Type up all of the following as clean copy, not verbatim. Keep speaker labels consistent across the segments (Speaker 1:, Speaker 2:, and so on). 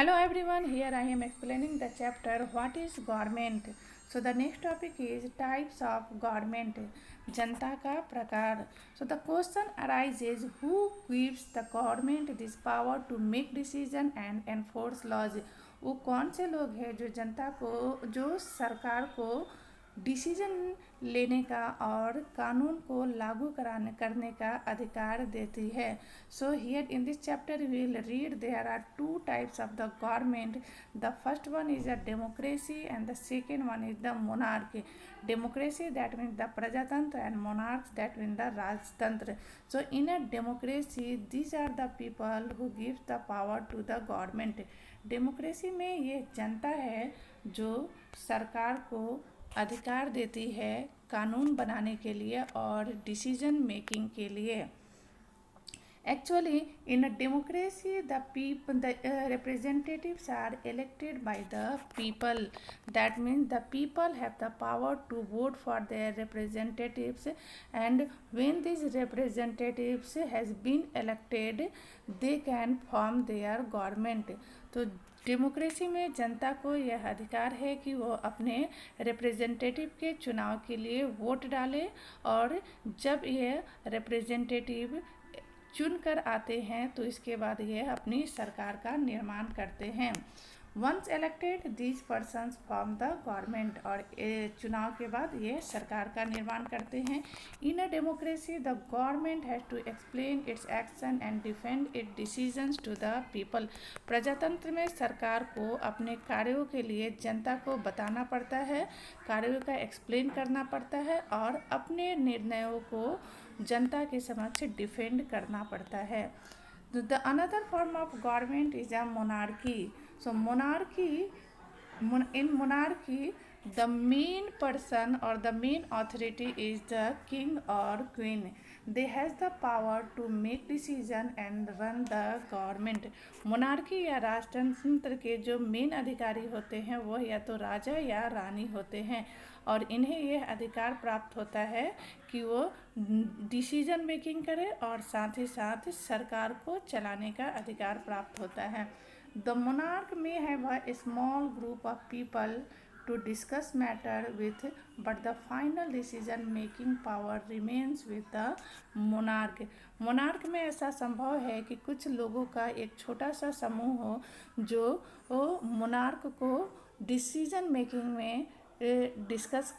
Speaker 1: Hello everyone, here I am explaining the chapter what is government. So the next topic is types of government. जनता का प्रकार. So the question arises, who gives the government this power to make decision and enforce laws? वो कौन से लोग हैं जो जनता को, जो सरकार को डिसीजन लेने का और कानून को लागू करने का अधिकार देती है. So here in this chapter we will read there are two types of the government. The first one is a democracy and the second one is the monarchy. Democracy that means the प्रजातंत्र and monarchs that mean the राजतंत्र. So in a democracy these are the people who give the power to the government. Democracy में ये जनता है जो सरकार को अधिकार देती है कानून बनाने के लिए और डिसीजन मेकिंग के लिए. Actually, in a democracy, the representatives are elected by the people. That means the people have the power to vote for their representatives, and when these representatives has been elected, they can form their government. तो democracy में जनता को यह अधिकार है कि वो अपने representative के चुनाव के लिए वोट डाले, और जब ये रिप्रेजेंटेटिव चुन कर आते हैं तो इसके बाद ये अपनी सरकार का निर्माण करते हैं. Once elected these persons form the government. और चुनाव के बाद ये सरकार का निर्माण करते हैं. In a democracy the government has to explain its action and defend its decisions to the people. प्रजातंत्र में सरकार को अपने कार्यों के लिए जनता को बताना पड़ता है, कार्यों का एक्सप्लेन करना पड़ता है और अपने निर्णयों को जनता के समक्ष डिफेंड करना पड़ता है. The another form of government is a monarchy. So in monarchy, the main person or the main authority is the king or queen. They has the power to make decision and run the government. Monarchy या राजतंत्र के जो main अधिकारी होते हैं वो या तो राजा या रानी होते हैं, और इन्हें यह अधिकार प्राप्त होता है कि वो डिसीजन मेकिंग करे और साथ ही साथ सरकार को चलाने का अधिकार प्राप्त होता है. द मोनार्क में have a small group of people to discuss matter with, but the final decision making power remains with the monarch. monarch में ऐसा संभव है कि कुछ लोगों का एक छोटा सा समूह हो जो monarch को डिसीजन मेकिंग में डिस्कस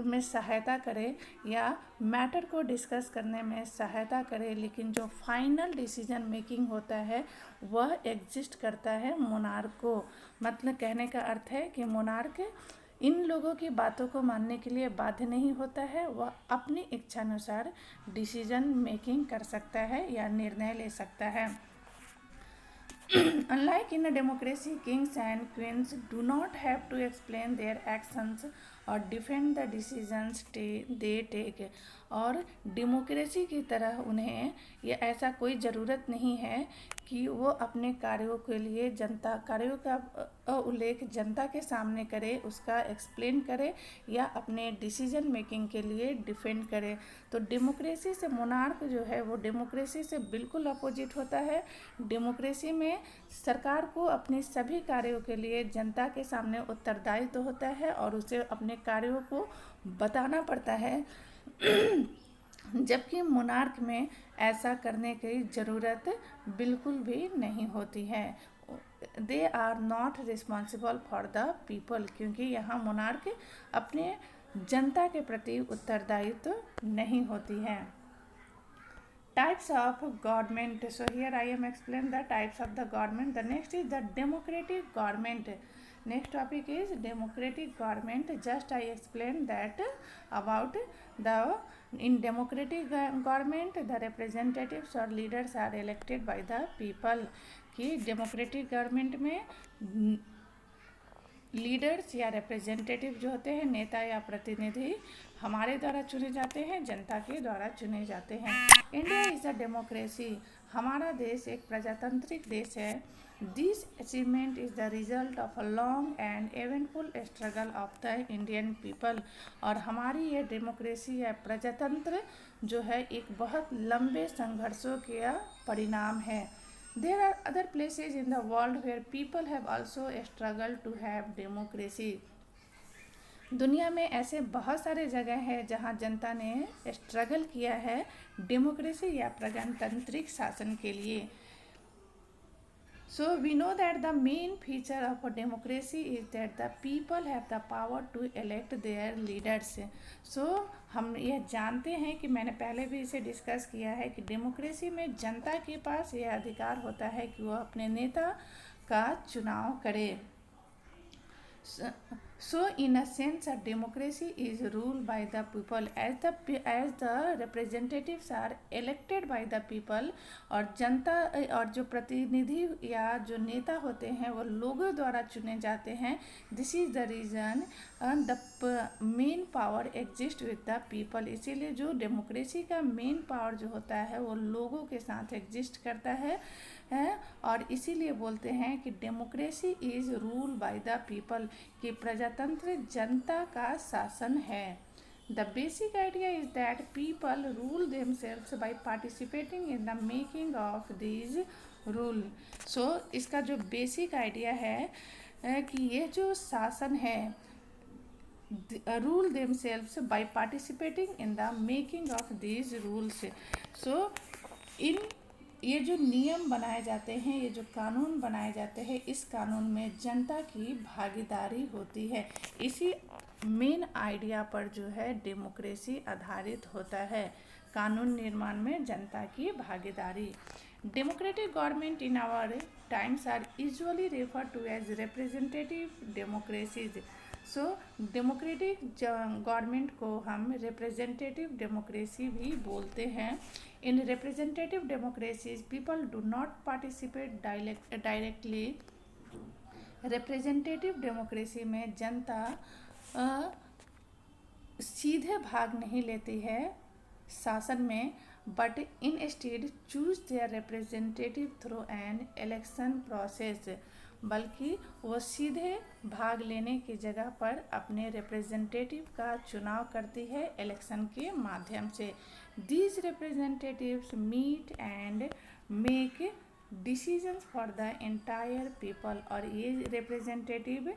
Speaker 1: में सहायता करे या मैटर को डिस्कस करने में सहायता करे, लेकिन जो फाइनल डिसीजन मेकिंग होता है वह एग्जिस्ट करता है मोनार्क को. मतलब कहने का अर्थ है कि मोनार्क इन लोगों की बातों को मानने के लिए बाध्य नहीं होता है, वह अपनी इच्छानुसार डिसीजन मेकिंग कर सकता है या निर्णय ले सकता है. Unlike in a democracy, kings and queens do not have to explain their actions or defend the decisions they take. और डेमोक्रेसी की तरह उन्हें यह ऐसा कोई ज़रूरत नहीं है कि वो अपने कार्यों के लिए कार्यों का उल्लेख जनता के सामने करे, उसका एक्सप्लेन करे या अपने डिसीजन मेकिंग के लिए डिफेंड करे. तो डेमोक्रेसी से मोनार्क जो है वो डेमोक्रेसी से बिल्कुल अपोजिट होता है. डेमोक्रेसी में सरकार को अपने सभी कार्यों के लिए जनता के सामने उत्तरदायित्व होता है और उसे अपने कार्यों को बताना पड़ता है, जबकि मोनार्क में ऐसा करने की ज़रूरत बिल्कुल भी नहीं होती है. They are not responsible for the people, क्योंकि यहाँ मोनार्क अपने जनता के प्रति उत्तरदायित्व नहीं होती है. Types of government. So here I am explain the types of the government. The next is the democratic government. Next topic is democratic government. Just I explained that about in democratic government the representatives or leaders are elected by the people. कि democratic government में leaders या representative जो होते हैं, नेता या प्रतिनिधि, हमारे द्वारा चुने जाते हैं, जनता के द्वारा चुने जाते हैं. India is a democracy. हमारा देश एक प्रजातांत्रिक देश है. This achievement is the result of a long and eventful struggle of the Indian people. और हमारी ये डेमोक्रेसी या प्रजातंत्र जो है एक बहुत लंबे संघर्षों का परिणाम है. There are other places in the world where people have also struggled to have democracy. दुनिया में ऐसे बहुत सारे जगह हैं जहां जनता ने स्ट्रगल किया है डेमोक्रेसी या प्रजातांत्रिक शासन के लिए. So we know that the main feature of a democracy is that the people have the power to elect their leaders. So हम यह जानते हैं कि मैंने पहले भी इसे डिस्कस किया है कि डेमोक्रेसी में जनता के पास यह अधिकार होता है कि वह अपने नेता का चुनाव करे. So in a sense, a democracy is ruled by the people as the representatives are elected by the people. और जनता और जो प्रतिनिधि या जो नेता होते हैं वो लोगों द्वारा चुने जाते हैं. This is the reason the main power exist with the people. इसीलिए जो डेमोक्रेसी का मेन पावर जो होता है वो लोगों के साथ एग्जिस्ट करता है और इसीलिए बोलते हैं कि democracy is rule by the people, कि प्रजातंत्र जनता का शासन है. The basic idea is that people rule themselves by participating in the making of these rule. So इसका जो बेसिक आइडिया है कि ये जो शासन है rule themselves by participating in the making of these rules. So in ये जो नियम बनाए जाते हैं, ये जो कानून बनाए जाते हैं, इस कानून में जनता की भागीदारी होती है. इसी मेन आइडिया पर जो है डेमोक्रेसी आधारित होता है, कानून निर्माण में जनता की भागीदारी. Democratic government in our times are usually refer to as representative democracies. So democratic government को हम रिप्रेजेंटेटिव डेमोक्रेसी भी बोलते हैं. In representative democracies, people do not participate directly. Representative democracy में जनता सीधे भाग नहीं लेती है शासन में, but instead choose their representative through an election process. बल्कि वो सीधे भाग लेने की जगह पर अपने रिप्रेजेंटेटिव का चुनाव करती है इलेक्शन के माध्यम से. These representatives meet and make decisions for the entire people. और ये रिप्रेजेंटेटिव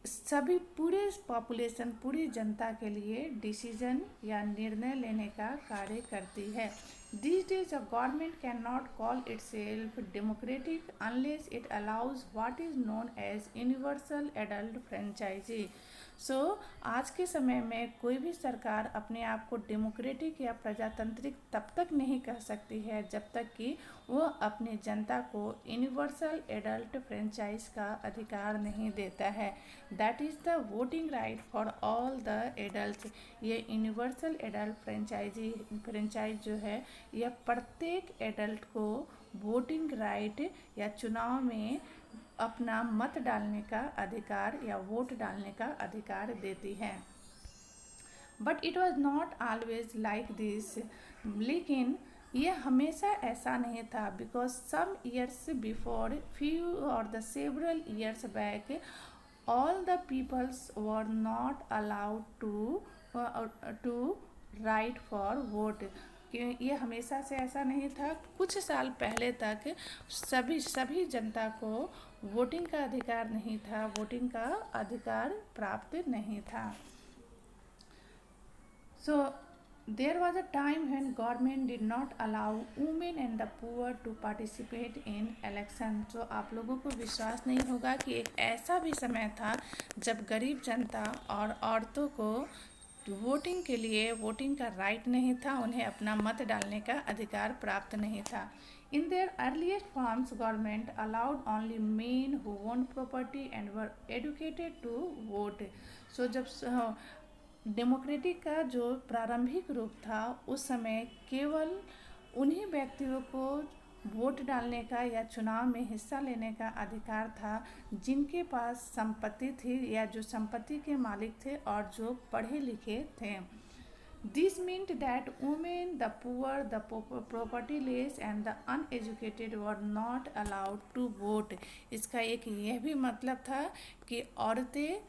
Speaker 1: सभी पूरे पॉपुलेशन पूरी जनता के लिए डिसीजन या निर्णय लेने का कार्य करती है. These days a government cannot call itself democratic unless it allows what is known as universal adult franchise. सो आज के समय में कोई भी सरकार अपने आप को डेमोक्रेटिक या प्रजातांत्रिक तब तक नहीं कह सकती है जब तक कि वो अपनी जनता को यूनिवर्सल एडल्ट फ्रेंचाइज का अधिकार नहीं देता है. That is the voting right for all the adult. ये यूनिवर्सल एडल्ट फ्रेंचाइज जो है यह प्रत्येक एडल्ट को वोटिंग राइट या चुनाव में अपना मत डालने का अधिकार या वोट डालने का अधिकार देती है. But it was not always like this. लेकिन ये हमेशा ऐसा नहीं था, because some years before few or the several years back all the peoples were not allowed to right for vote. कि ये हमेशा से ऐसा नहीं था, कुछ साल पहले तक सभी जनता को वोटिंग का अधिकार नहीं था, वोटिंग का अधिकार प्राप्त नहीं था. So there was a time when government did not allow women and the poor to participate in election. तो आप लोगों को विश्वास नहीं होगा कि एक ऐसा भी समय था जब गरीब जनता और औरतों को वोटिंग के लिए वोटिंग का राइट नहीं था, उन्हें अपना मत डालने का अधिकार प्राप्त नहीं था. In their earliest forms, government allowed only men who owned property and were educated to vote. So जब डेमोक्रेटिक का जो प्रारंभिक रूप था उस समय केवल उन्हीं व्यक्तियों को वोट डालने का या चुनाव में हिस्सा लेने का अधिकार था जिनके पास संपत्ति थी या जो संपत्ति के मालिक थे और जो पढ़े लिखे थे. This meant that women, the poor, the propertyless and the uneducated were not allowed to vote. इसका एक यह भी मतलब था कि औरतें,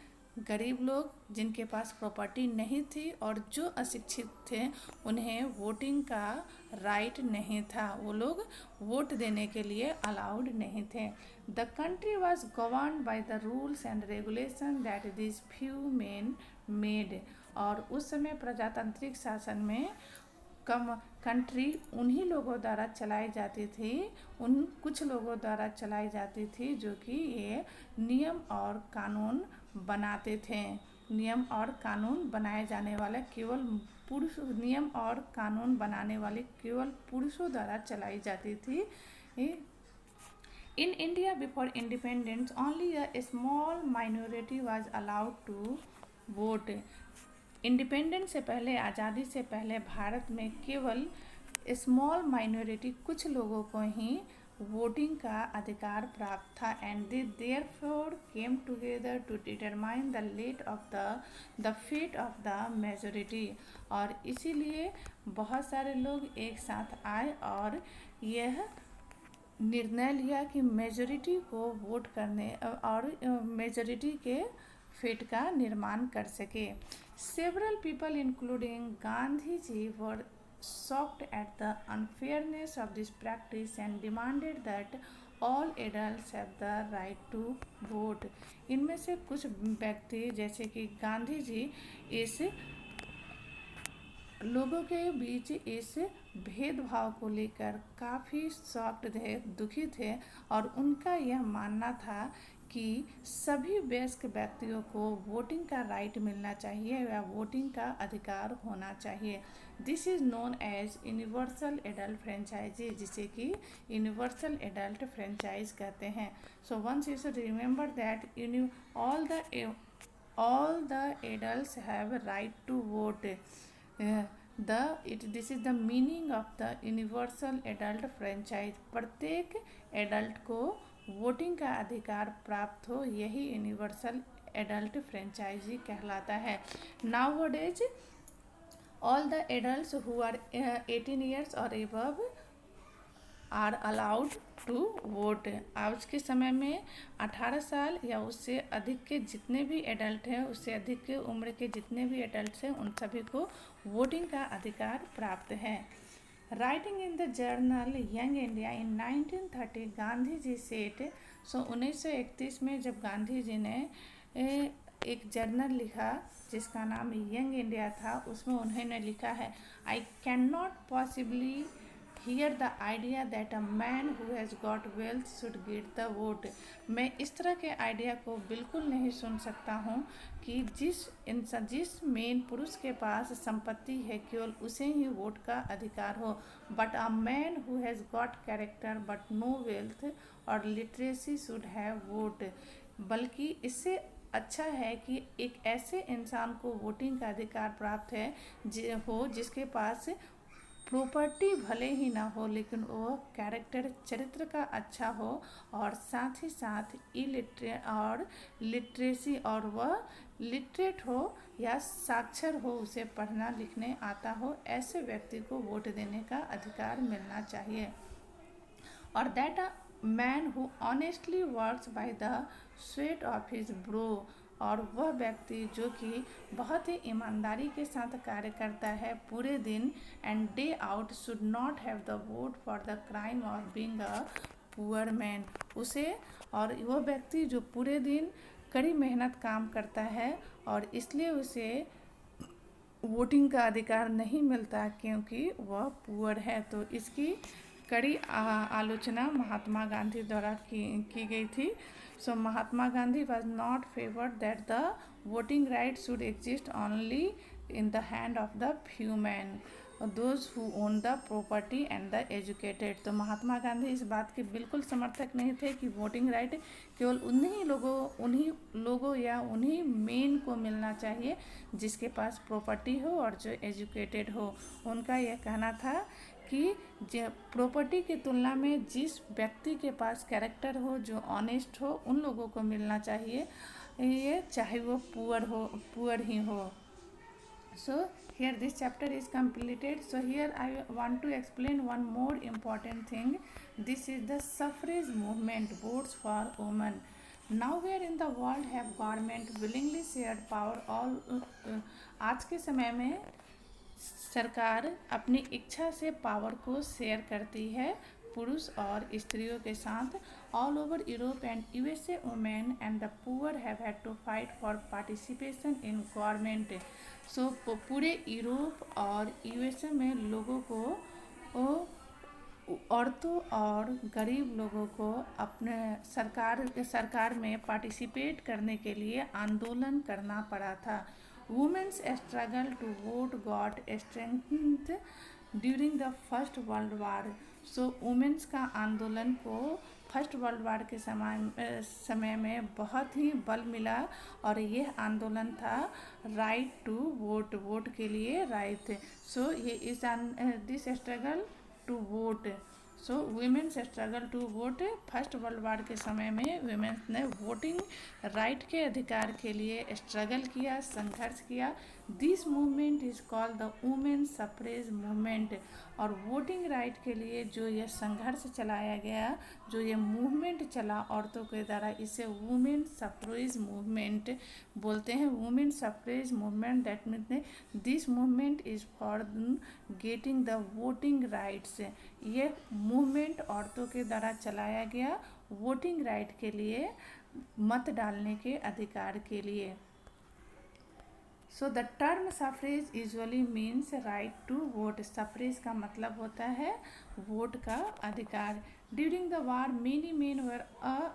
Speaker 1: गरीब लोग जिनके पास प्रॉपर्टी नहीं थी और जो अशिक्षित थे उन्हें वोटिंग का राइट नहीं था, वो लोग वोट देने के लिए अलाउड नहीं थे। The country was govern by the rules and regulation that this few main made. और उस समय प्रजातांत्रिक शासन में कंट्री उन्हीं लोगों द्वारा चलाई जाती थी, उन कुछ लोगों द्वारा चलाई जाती थी जो कि ये नियम और कानून बनाते थे। नियम और कानून बनाए जाने वाले केवल पुरुष, नियम और कानून बनाने वाले केवल पुरुषों द्वारा चलाई जाती थी। In India before independence, only a small minority was allowed to vote. Independence से पहले, आज़ादी से पहले भारत में केवल स्मॉल माइनॉरिटी, कुछ लोगों को ही वोटिंग का अधिकार प्राप्त था। And they therefore came together to determine the late of the fate of the majority. और इसीलिए बहुत सारे लोग एक साथ आए और यह निर्णय लिया कि मेजोरिटी को वोट करने और मेजोरिटी के फेट का निर्माण कर सके। Several people including Gandhi ji were shocked at the unfairness of this practice and demanded that all adults have the right to vote। इनमें से कुछ व्यक्ति जैसे कि गांधी जी इस लोगों के बीच इस भेदभाव को लेकर काफ़ी शॉक्ड थे, दुखी थे, और उनका यह मानना था कि सभी वयस्क व्यक्तियों को वोटिंग का राइट मिलना चाहिए या वोटिंग का अधिकार होना चाहिए। This is known as universal adult franchise, जिसे कि यूनिवर्सल एडल्ट फ्रेंचाइज कहते हैं। So once you should remember that all the adults have a right to vote। This is the meaning of the universal adult franchise. प्रत्येक adult को voting का अधिकार प्राप्त हो, यही यूनिवर्सल एडल्ट फ्रेंचाइजी कहलाता है। Nowadays all the adults who are 18 years और above are allowed to vote. आज के समय में 18 साल या उससे अधिक के जितने भी एडल्ट हैं, उससे अधिक के उम्र के जितने भी एडल्ट हैं, उन सभी को वोटिंग का अधिकार प्राप्त है। Writing in the journal Young India in 1930 Gandhi ji said. 1931 में जब गांधी जी ने एक जर्नल लिखा जिसका नाम यंग इंडिया था, उसमें उन्होंने लिखा है, I can not possibly here the idea that a man who has got wealth should get the vote. मैं इस तरह के आइडिया को बिल्कुल नहीं सुन सकता हूँ कि जिस मेन पुरुष के पास संपत्ति है केवल उसे ही वोट का अधिकार हो। But a man who has got character but no wealth और लिटरेसी शुड हैव वोट। बल्कि इससे अच्छा है कि एक ऐसे इंसान को वोटिंग का अधिकार प्राप्त हो जिसके पास प्रॉपर्टी भले ही ना हो लेकिन वो कैरेक्टर, चरित्र का अच्छा हो, और साथ ही साथ लिटरेसी और वह लिटरेट हो या साक्षर हो, उसे पढ़ना लिखने आता हो, ऐसे व्यक्ति को वोट देने का अधिकार मिलना चाहिए। और that a man who honestly works by the sweat of his bro. और वह व्यक्ति जो कि बहुत ही ईमानदारी के साथ कार्य करता है पूरे दिन and day out should not have the vote for the crime of being a poor man. उसे, और वह व्यक्ति जो पूरे दिन कड़ी मेहनत काम करता है और इसलिए उसे वोटिंग का अधिकार नहीं मिलता क्योंकि वह पुअर है। तो इसकी कड़ी आलोचना महात्मा गांधी द्वारा की गई थी। So Mahatma Gandhi was not favoured that the voting right should exist only in the hand of the few man those who own the property and the educated. तो महात्मा गांधी इस बात के बिल्कुल समर्थक नहीं थे कि वोटिंग राइट केवल उन्हीं लोगों या उन्हीं मेन को मिलना चाहिए जिसके पास प्रॉपर्टी हो और जो एजुकेटेड हो। उनका यह कहना था कि प्रॉपर्टी की तुलना में जिस व्यक्ति के पास कैरेक्टर हो, जो ऑनेस्ट हो, उन लोगों को मिलना चाहिए, ये चाहे वो पुअर ही हो। So here this chapter is completed. So here I want to explain one more important thing. This is the suffrage movement, votes for women। Now where in the world have government willingly shared power all. आज के समय में सरकार अपनी इच्छा से power को share करती है पुरुष और स्त्रियों के साथ। All over Europe and USA women and the poor have had to fight for participation in government. So पूरे यूरोप और यूएसए में लोगों को औरतों और गरीब लोगों को अपने सरकार में पार्टिसिपेट करने के लिए आंदोलन करना पड़ा था। Women's struggle to vote got strength during the first world war. So women's का आंदोलन को फर्स्ट वर्ल्ड वार के समय में बहुत ही बल मिला और यह आंदोलन था राइट टू वोट, वोट के लिए राइट। सो ये इस this struggle to vote. So women's struggle to vote, first world war के समय में वीमेंस ने वोटिंग राइट के अधिकार के लिए स्ट्रगल किया, संघर्ष किया। This movement is called the women suffrage movement. और वोटिंग राइट के लिए जो ये संघर्ष चलाया गया, जो ये मूवमेंट चला औरतों के द्वारा, इसे वुमेन सफ्रेज मूवमेंट बोलते हैं। Women suffrage movement, that means this movement is for getting the voting rights. ये मूवमेंट औरतों के द्वारा चलाया गया वोटिंग राइट के लिए, मत डालने के अधिकार के लिए। So the term suffrage usually means right to vote. Suffrage का मतलब होता है वोट का अधिकार। During the war many men were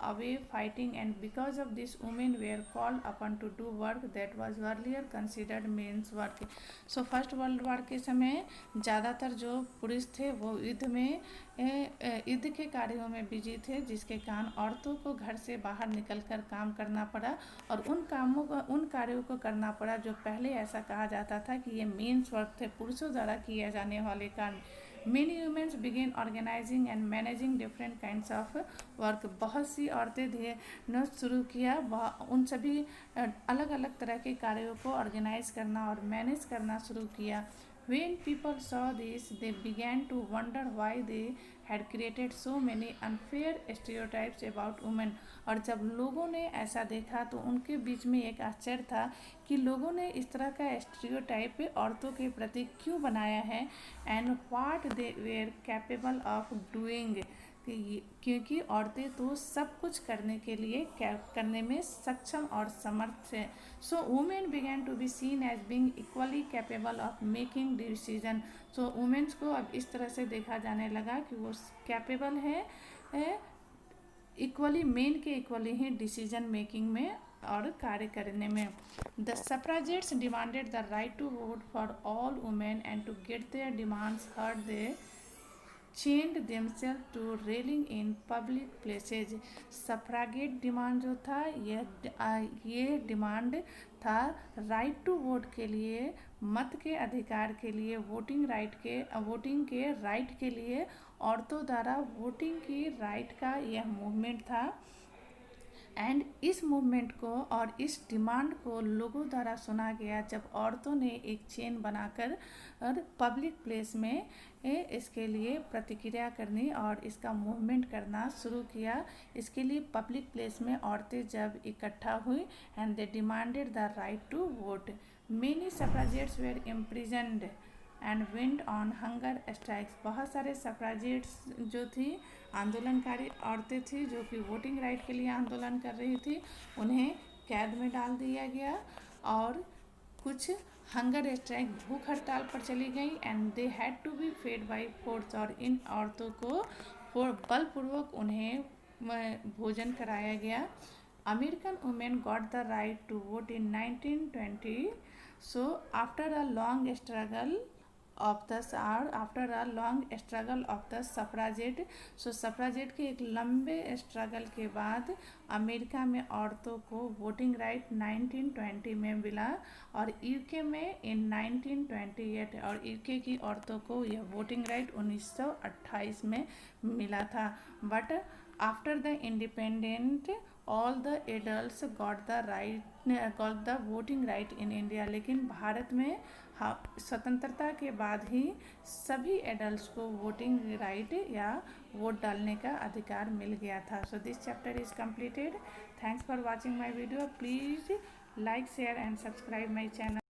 Speaker 1: away fighting and because of this women were called upon to do work that was earlier considered men's work. So first world war के समय ज़्यादातर जो पुरुष थे वो युद्ध के कार्यों में बिजी थे, जिसके कारण औरतों को घर से बाहर निकलकर काम करना पड़ा और उन कार्यों को करना पड़ा जो पहले ऐसा कहा जाता था कि ये मेन्स वर्क थे, पुरुषों द्वारा किए जाने वाले काम। Many women's began organising and managing different kinds of work. बहुत सी औरतें ने शुरू किया उन सभी अलग अलग तरह के कार्यों को ऑर्गेनाइज करना और मैनेज करना शुरू किया। When people saw this, they began to wonder why they had created so many unfair stereotypes about women। और जब लोगों ने ऐसा देखा तो उनके बीच में एक आश्चर्य था कि लोगों ने इस तरह का स्टीरियोटाइप औरतों के प्रति क्यों बनाया है, and what they were capable of doing, क्योंकि औरतें तो सब कुछ करने के लिए करने में सक्षम और समर्थ हैं। So women began to be seen as being equally capable of making decision. So women's को अब इस तरह से देखा जाने लगा कि वो कैपेबल है इक्वली, मेन के इक्वली ही डिसीजन मेकिंग में और कार्य करने में। The suffragettes demanded the right to vote for all women and to get their demands heard they chained themselves to railing in public places। Suffragette demand जो था ये डिमांड था राइट टू वोट के लिए, मत के अधिकार के लिए, वोटिंग के राइट के लिए। औरतों द्वारा वोटिंग की राइट का यह मूवमेंट था एंड इस मूवमेंट को और इस डिमांड को लोगों द्वारा सुना गया जब औरतों ने एक चेन बनाकर और पब्लिक प्लेस में इसके लिए प्रतिक्रिया करनी और इसका मूवमेंट करना शुरू किया। इसके लिए पब्लिक प्लेस में औरतें जब इकट्ठा हुई and they demanded the right to vote. Many suffragettes were imprisoned and went on hunger strikes. बहुत सारे सफ्राजेट्स जो थी, आंदोलनकारी औरतें थी जो कि वोटिंग राइट के लिए आंदोलन कर रही थी, उन्हें कैद में डाल दिया गया और कुछ हंगर स्ट्राइक, भूख हड़ताल पर चली गई and they had to be fed by force. और इन औरतों को बलपूर्वक उन्हें भोजन कराया गया। American women got the right to vote in 1920। So after a long struggle of the suffragette. So suffragette के एक लंबे स्ट्रगल के बाद अमेरिका में औरतों को वोटिंग राइट 1920 में मिला और यूके में इन 1928, और यूके की औरतों को यह वोटिंग राइट 1928 में मिला था। But after the independent all the adults got the voting right in India. लेकिन भारत में स्वतंत्रता के बाद ही सभी एडल्ट्स को वोटिंग राइट या वोट डालने का अधिकार मिल गया था. So this chapter is completed. Thanks for watching my video. Please like, share and subscribe my channel.